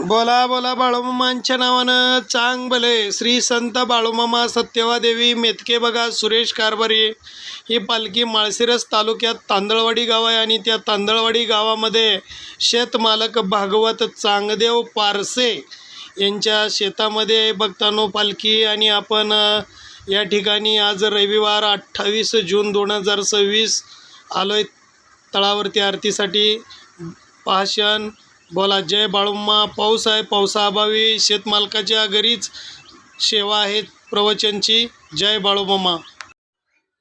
बोला बोला बाळूमामांच्या नावानं चांग भले. श्री संत बाळूमामा सत्यवादेवी मेतके बघा सुरेश कारभारी. ही पालखी माळशिरस तालुक्यात तांदळवाडी गाव आहे आणि त्या तांदळवाडी गावामध्ये शेतमालक भागवत चांगदेव पारसे यांच्या शेतामध्ये बघतानो पालखी. आणि आपण या ठिकाणी आज रविवार 28 जून 2026 आलोय तळावरती आरतीसाठी. पाषाण बोला जय बाळूमामा. पाऊस आहे, पावसाअभावी शेतमालकाच्या घरीच सेवा आहे प्रवचनची. जय बाळूमामा.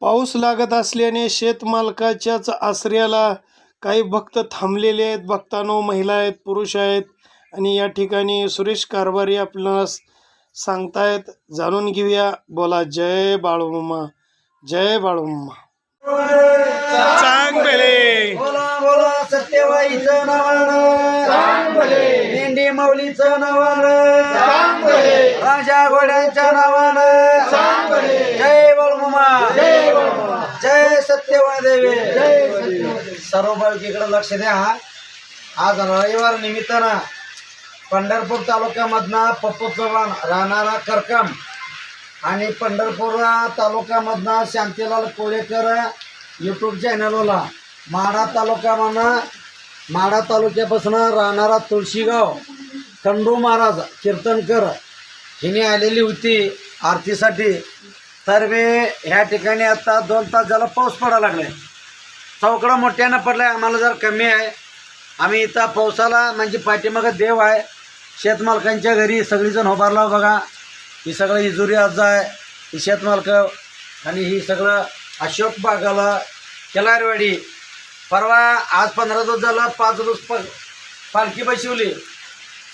पाऊस लागत असल्याने शेतमालकाच्याच आश्रयाला काही भक्त थांबलेले आहेत. भक्तांनो, महिला आहेत, पुरुष आहेत आणि या ठिकाणी सुरेश कारभारी आपल्याला सांगतायत. जाणून घेऊया. बोला जय बाळूमामा, जय बाळूमामा. चांग भले. बोला बोला सत्यवाईचं नावानं, मेंढी माऊलीचं नावानं, राजा घोड्यांच्या नावानं, जय बाळूमामा, जय सत्यवादेवी. सर्व बालकीकडे लक्ष द्या. आज रविवार निमित्तानं पंढरपूर तालुक्यामधनं पप्पू चव्हाण राहणारा करकम आणि पंढरपूर तालुक्यामधनं शांतीलाल कोळेकर यूट्यूब चॅनलला, माढा तालुक्यापासून राहणारा तुळशीगाव खंडू महाराज कीर्तनकर हिने आलेली होती आरतीसाठी. तर मी ह्या ठिकाणी आता 2 तास झाला पाऊस पडायला लागलाय. चौकडा मोठ्यानं पडलाय, आम्हाला जर कमी आहे. आम्ही इथं पावसाला म्हणजे पाठीमागं देव आहे. शेतमालकांच्या घरी सगळीजण उभारला बघा. ही सगळं इजुरी आज आहे, ही शेतमालक आणि ही सगळं अशोक बागाला केलारवाडी. परवा आज 15 दिवस झाला, 5 दिवस पालखी बसवली.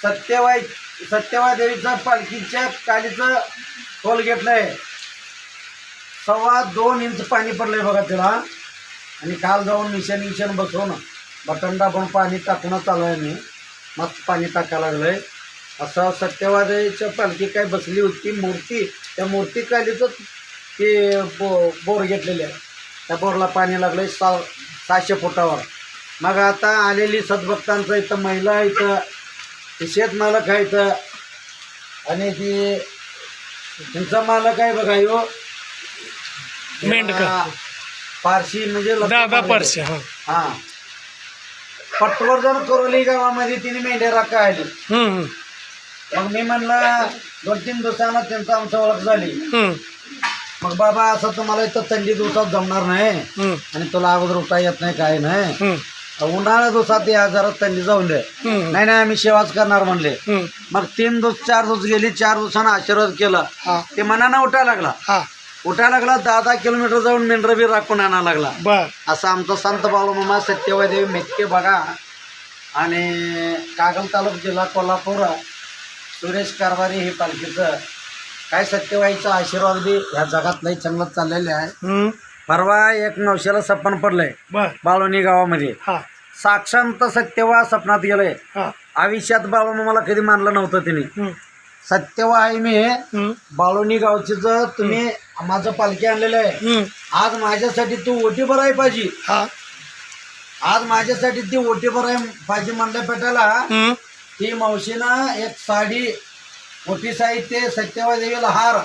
सत्यवाय देवीचा पालखीच्या कालीचं खोल घेतलंय. 2.25 इंच पाणी पडलंय बघा तिला. आणि काल जाऊन मिशन बसवून बटन दाबून पाणी टाकणं चालू आहे. मी मस्त पाणी टाकायला लागलंय. असं सत्यवादेवीच्या पालखी काय बसली होती मूर्ती, त्या मूर्तीकालीच ते बोर घेतलेले आहे. त्या बोरला पाणी लागलंय 600 फुटावर. मग आता आलेली सद्भक्तांचं इथं महिला इथं, ते शेतमालक आहे इथं आणि ती त्यांचा मालक आहे बघा ह्यो मेंढका पारशी म्हणजे दादा पारशी. हां, पटवर्धन कोरोली गावामध्ये तिने मेंढ्या राखा आली. मग मी म्हणलं 2-3 दिवसांना त्यांचं आमचं ओळख झाली. मग बाबा असं तुम्हाला इथं थंडी दिवसात जमणार नाही आणि तुला अगोदर उठा येत नाही, काय नाही, उन्हाळ्या दिवसात या जरा थंडी जाऊन दे. नाही आम्ही सेवाच करणार म्हणले. मग 3 दिवस 4 दिवस गेली. 4 दिवसानं आशीर्वाद केला. ते मनानं उठायला लागला. 10 किलोमीटर जाऊन मेंढर बी राखून आणायला लागला. असं आमचा संत बाळूमामा सत्यवादेवी मेतके बघा आणि कागल तालुका जिल्हा कोल्हापूर सुरेश कारभारी हे पालखीचं काय सत्यवाईचा आशीर्वाद बी ह्या जगात लई चांगलं चाललेले आहे. परवा एक 900ला सपन पडलंय बाळवणी गावामध्ये. साक्षांत सत्यवा सपनात गेलंय. आयुष्यात बाळूमामाला कधी मानलं नव्हतं तिने. सत्यवा आहे मी बाळवणी गावची. जर तुम्ही माझं पालखी आणलेलं आहे, आज माझ्यासाठी तू ओटी भराय पाहिजे. आज माझ्यासाठी ती ओटी भराय पाहिजे म्हणल्या पेटाला ती मावशीनं एक साडी, मोठी साहित्य, सत्यवादेवीला हार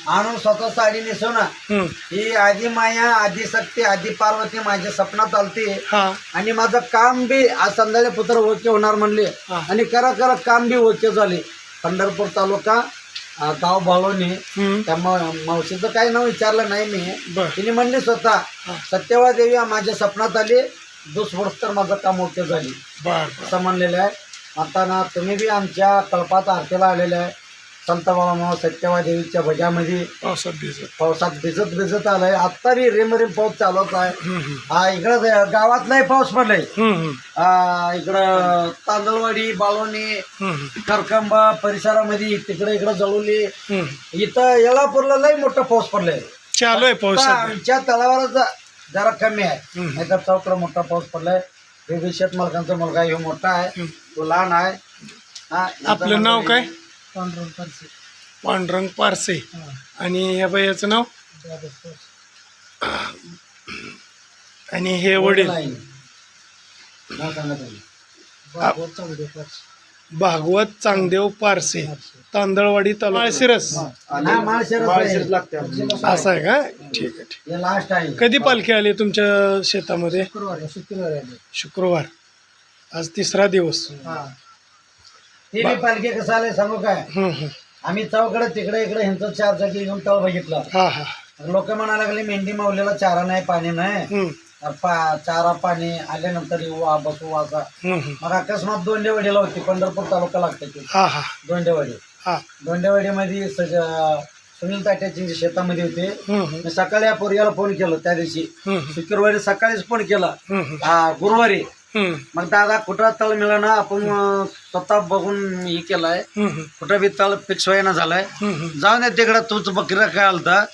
आणून स्वतः साडी नेसवणं. ही आधी माया, आधी शक्ती, आधी पार्वती माझ्या सपनात आलती. आणि माझं काम बी आज संध्याकाळी पुत्र ओके होणार म्हणले आणि करा काम बी ओके झाले. पंढरपूर तालुका गाव बाळवणी. त्या मावशीचं काही नाव विचारलं नाही मी. तिने म्हणली स्वतः सत्यवादेवी माझ्या सपनात आली, दुसवर्ष तर माझं काम ओके झाली असं म्हणलेलं आहे. आता ना तुम्ही बी आमच्या कल्पात आरतीला आलेले आहे. संत बाळूमामा सत्यवादेवीच्या भजामध्ये पावसात भिजत आलाय. आत्ता बी रेमरेम पाऊस चालूच आहे. इकडं गावातलाही पाऊस पडलाय. इकडं तांदळवाडी, बाळवणी, करकंबा परिसरामध्ये इकडं जळवली. इथं येळापूरला लई मोठा पाऊस पडलाय. चालू आहे पाऊस. आमच्या तळावरच जरा कमी आहे, नाही तर चौकडा मोठा पाऊस पडलाय. हे शेतमालकांचा मुलगा ह्यो मोठा आहे, तो लहान आहे. आपलं नाव काय? पांडुरंग पारसे. आणि ह्या बाईचं नाव? आणि हे वडील? भागवत चांगदेव पारसे, तांदळवाडी तालुका, माळशिरस. माळशिरस लागते असं आहे का? ठीक आहे, ठीक. हे लास्ट आहे. कधी पालखी आली तुमच्या शेतामध्ये? शुक्रवार शुक्रवार. आज 3रा दिवस. ते बी पालखी कसं आलंय सांगू काय? आम्ही चौकडे तिकडे इकडे ह्यांचं 4 चाकी घेऊन तळ बघितलं. हा हा. लोक म्हणायला लागले मेंढी मावलेला चारा नाही, पाणी नाही. चारा पाणी आल्यानंतर येऊ बसू असा. मग अकस्मात दोंडेवाडीला होती, पंढरपूर तालुका लागते ती दोंडेवाडी. दोंडेवाडीमध्ये सुनील ताट्याची शेतामध्ये होते. मी सकाळी या पोरग्याला फोन केला त्या दिवशी, शुक्रवारी सकाळीच फोन केला, गुरुवारी. मग दादा कुठं तळ मिळाला, आपण स्वतः बघून हे केलाय, कुठं बी तळ फिक्स व्हायना झालाय. जाऊन दे तिकडं, तूच बकरा काय आलता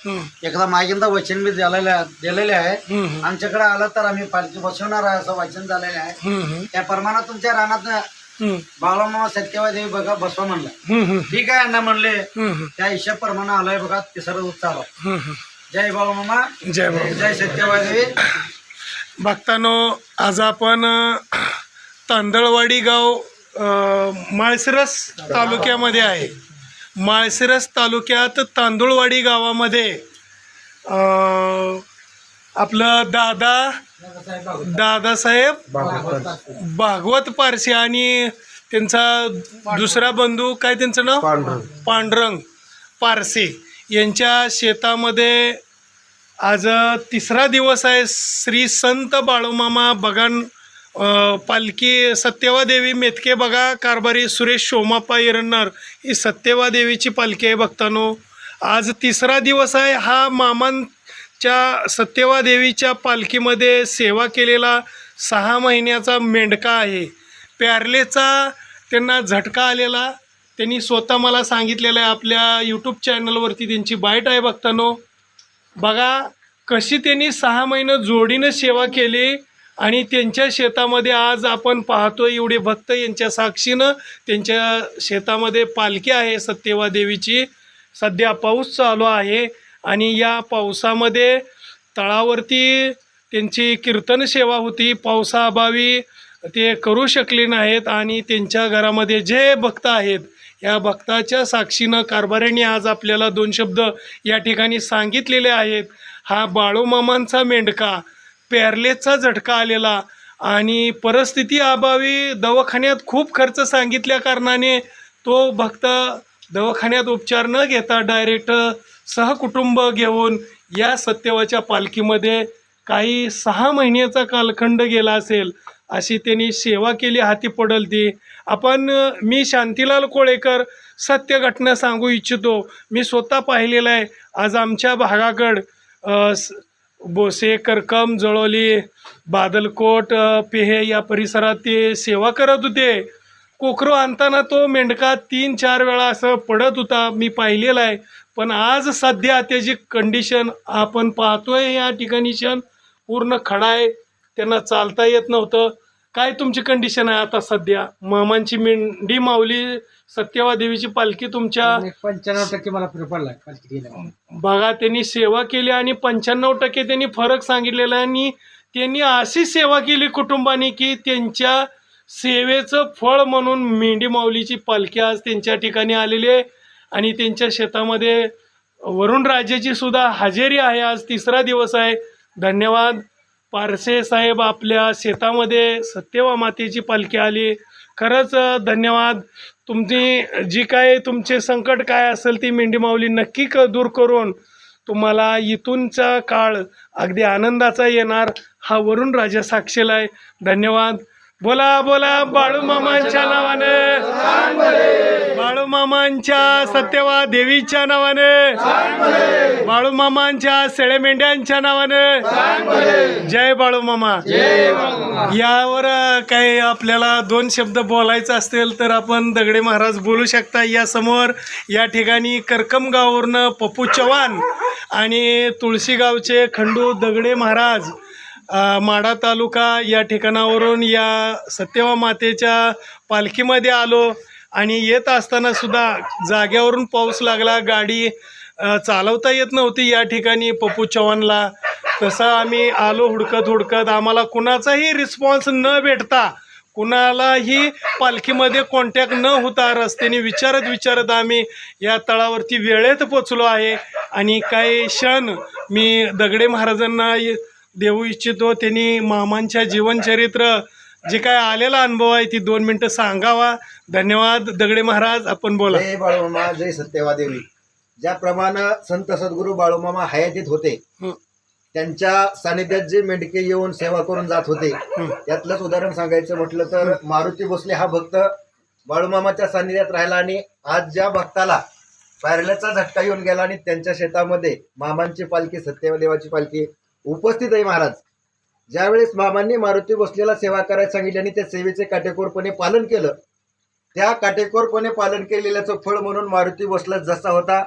एकदा मागिंदा वचन बी दिलेले आहे. आमच्याकडे आलं तर आम्ही पालखी बसवणार आहे असं वचन झालेलं आहे. त्या प्रमाणात तुमच्या रानात बाळूमामा सत्यवादेवी बघा बसवा म्हणलं. ठीक आहे अण्णा म्हणले, त्या हिशोबाप्रमाणे आलाय बघा 3रा दिवस चालू. जय बाळूमामा, जय सत्यवादेवी. भक्तांनो, आज आपण तांदळवाडी गाव माळशिरस तालुक्यामध्ये आहे. माळशिरस तालुक्यात तांदूळवाडी गावामध्ये आपलं दादासाहेब भागवत पारसे आणि त्यांचा दुसरा बंधू, काय त्यांचं नाव? पांडुरंग पारसे यांच्या शेतामध्ये आज 3रा दिवस आहे. श्री संत बाळूमामा बगान पालखी सत्यवादेवी मेतके बघा कारभारी सुरेश शोमाप्पा इरन्नर ही सत्यवादेवीची पालखी आहे. भक्तांनो, आज 3रा दिवस आहे. हा मामांच्या सत्यवादेवीच्या पालखीमध्ये सेवा केलेला 6 महिन्याचा मेंढका आहे. प्यारलेचा त्यांना झटका आलेला, त्यांनी स्वतः मला सांगितलेलं आहे. आपल्या यूट्यूब चॅनलवरती त्यांची बाईट आहे. भक्तांनो, बघा कशी त्यांनी 6 महिने जोडीनं सेवा केली आणि त्यांच्या शेतामध्ये आज आपण पाहतो एवढे भक्त यांच्या साक्षीनं त्यांच्या शेतामध्ये पालखी आहे सत्यवादेवीची. सध्या पाऊस चालू आहे आणि या पावसामध्ये तळावरती त्यांची कीर्तन सेवा होती. पावसाअभावी ते करू शकले नाहीत आणि त्यांच्या घरामध्ये जे भक्त आहेत या भक्ताच्या साक्षीनं कारभाऱ्यांनी आज आपल्याला 2 शब्द या ठिकाणी सांगितलेले आहेत. हा बाळूमामांचा मेंढका प्यारलेचा झटका आलेला आणि परिस्थिती अभावी दवाखान्यात खूप खर्च सांगितल्या कारणाने तो भक्त दवाखान्यात उपचार न घेता डायरेक्ट सहकुटुंब घेऊन या सत्यवाच्या पालखीमध्ये काही 6 महिन्याचा कालखंड गेला असेल अशी त्यांनी सेवा केली. हाती पडल ती. मी शांतीलाल कोळेकर सत्य घटना सांगू इच्छितो. मी स्वतः पाहिलेलं आहे. आज आमच्या भागाकड बोसे, करकम, जळोली, बादलकोट, पेहे या परिसरात ते सेवा करत होते. कोकरू आणताना तो मेंढका 3-4 वेळा असं पडत होता, मी पाहिलेला आहे. पण आज सध्या त्याची कंडिशन आपण पाहतोय. या ठिकाणी पूर्ण खडा आहे, त्यांना चालता येत नव्हतं. काय तुमची कंडिशन आहे आता सध्या? मामांची मेंढी माऊली सत्यवादेवीची पालखी तुमच्या 95% मला फरक पडला पालखी. बघा, त्यांनी सेवा केली आणि 95% त्यांनी फरक सांगितलेला आहे. आणि त्यांनी अशी सेवा केली कुटुंबाने की त्यांच्या सेवेचं फळ म्हणून मेंढी माऊलीची पालखी आज त्यांच्या ठिकाणी आलेली आहे. आणि त्यांच्या शेतामध्ये वरुण राजाची सुद्धा हजेरी आहे. आज 3रा दिवस आहे. धन्यवाद पारसे साहेब, आपल्या शेतामध्ये सत्यवा मातेची पालखी आली. खरंच धन्यवाद. तुमची जी काय तुमचे संकट काय असेल ती मेंढी माऊली नक्की दूर करून तुम्हाला इथूनचा काळ अगदी आनंदाचा येणार. हा वरुण राजा साक्षीला आहे. धन्यवाद. बोला बोला बाळूमामांच्या नावाने, बाळूमामांच्या सत्यवा देवीच्या नावाने, बाळूमामांच्या शेळे मेंढ्यांच्या नावाने. जय बाळूमामा. यावर काही आपल्याला 2 शब्द बोलायचं असतील तर आपण दगडे महाराज बोलू शकता. या समोर या ठिकाणी करकमगाववरनं पप्पू चव्हाण आणि तुळशीगावचे खंडू दगडे महाराज, माढा तालुका या ठिकाणावरून या सत्यवा मातेच्या पालखीमध्ये आलो. आणि येत असताना सुद्धा जाग्यावरून पाऊस लागला, गाडी चालवता येत नव्हती या ठिकाणी पप्पू चव्हाणला. तसं आम्ही आलो हुडकत. आम्हाला कुणाचाही रिस्पॉन्स न भेटता कुणालाही पालखीमध्ये कॉन्टॅक्ट न होता रस्त्याने विचारत आम्ही या तळावरती वेळेत पोचलो आहे. आणि काही क्षण मी दगडे महाराजांना देऊ इच्छितो. त्यांनी मामांच्या जीवनचरित्र जे काय आलेला अनुभव आहे ती 2 मिनटं सांगावा. धन्यवाद दगडे महाराज, आपण बोला. जय बाळूमामा, जय सत्यवादेवी. ज्याप्रमाणे संत सद्गुरू बाळूमामा हयातीत होते, त्यांच्या सानिध्यात जे मेंढके येऊन सेवा करून जात होते, त्यातलंच उदाहरण सांगायचं म्हटलं तर मारुती भोसले हा भक्त बाळूमामाच्या सानिध्यात राहिला आणि आज ज्या भक्ताला पायरल्याचा झटका येऊन गेला आणि त्यांच्या शेतामध्ये मामांची पालखी, सत्यदेवाची पालखी उपस्थित आहे. महाराज ज्यावेळेस मामांनी मारुती भोसलेला सेवा करायला सांगितली आणि त्या सेवेचे काटेकोरपणे पालन केलं, त्या काटेकोरपणे पालन केलेल्याचं फळ म्हणून मारुती भोसला जसा होता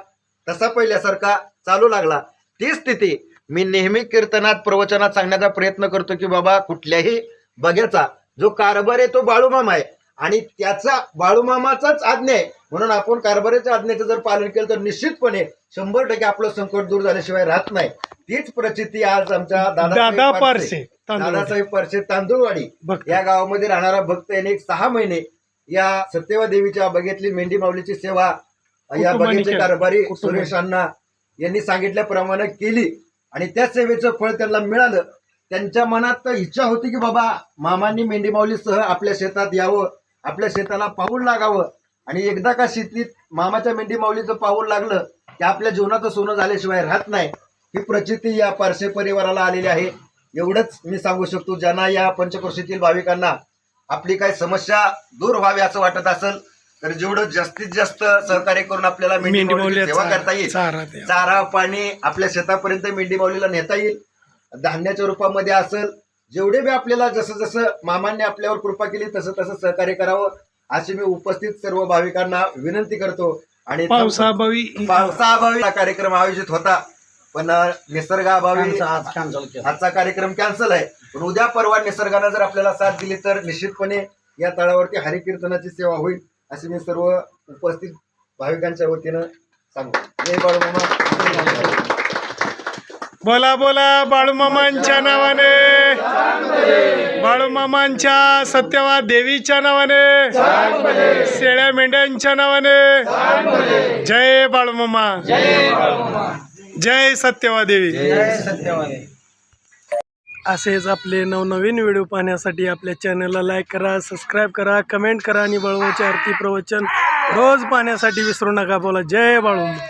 तसा पहिल्यासारखा चालू लागला. ती स्थिती मी नेहमी कीर्तनात, प्रवचनात सांगण्याचा प्रयत्न करतो की बाबा कुठल्याही बघ्याचा जो कारभार आहे तो बाळूमामा आहे आणि त्याचा बाळूमामाचाच आज्ञा आहे. म्हणून आपण कारभाराच्या आज्ञेचं जर पालन केलं तर निश्चितपणे 100% आपलं संकट दूर झाल्याशिवाय राहत नाही. तीच प्रचिती आज आमच्या दादासाहेब पारसे तांदूळवाडी या गावामध्ये राहणारा भक्त याने 6 महिने या सत्यवा देवीच्या बगेतली मेंढी माऊलीची सेवा या बगेचे कारभारी सुरेश अण्णा यांनी सांगितल्याप्रमाणे केली आणि त्या सेवेचं फळ त्यांना मिळालं. त्यांच्या मनात इच्छा होती की बाबा मामांनी मेंढी माऊलीसह आपल्या शेतात यावं, आपल्या शेताला पाऊल लागावं आणि एकदा का शेतीत मामाच्या मेंढी माऊलीचं पाऊल लागलं की आपल्या जीवनाचं सोनं झाल्याशिवाय राहत नाही. ही प्रचिती या पारसे परिवाराला आलेली आहे. एवढंच मी सांगू शकतो. ज्यांना या पंचक्रोशीतील भाविकांना आपली काही समस्या दूर व्हावी असं वाटत असेल तर जेवढं जास्तीत जास्त सहकार्य करून आपल्याला मेंढी माऊलीची सेवा करता येईल, चारा पाणी आपल्या शेतापर्यंत मेंढी माऊलीला नेता येईल, धान्याच्या रूपामध्ये असेल, जेवढे बी आपल्याला जसं जसं मामांनी आपल्यावर कृपा केली तसं तसं सहकार्य करावं अशी मी उपस्थित सर्व भाविकांना विनंती करतो. आणि पावसाअभावी हा कार्यक्रम आयोजित होता पण निसर्गाअभावी आजचा कार्यक्रम कॅन्सल आहे. पण उद्या परवा निसर्गानं जर आपल्याला साथ दिली तर निश्चितपणे या तळावरती हरिकीर्तनाची सेवा होईल असे मी सर्व उपस्थित भाविकांच्या वतीनं सांगतो. जय बाळूमामा. बोला बोला बाळूमामांच्या नावाने, बाळूमामांच्या सत्यवा देवीच्या नावाने, शेळ्या मेंढ्यांच्या नावाने. जय बाळूमामा, जय सत्यवा देवी. असेच आपले नवनवीन व्हिडिओ पाहण्यासाठी आपल्या चॅनलला लाईक करा, सबस्क्राईब करा, कमेंट करा आणि बाळूमामाची आरती प्रवचन रोज पाहण्यासाठी विसरू नका. बोला जय बाळूमामा.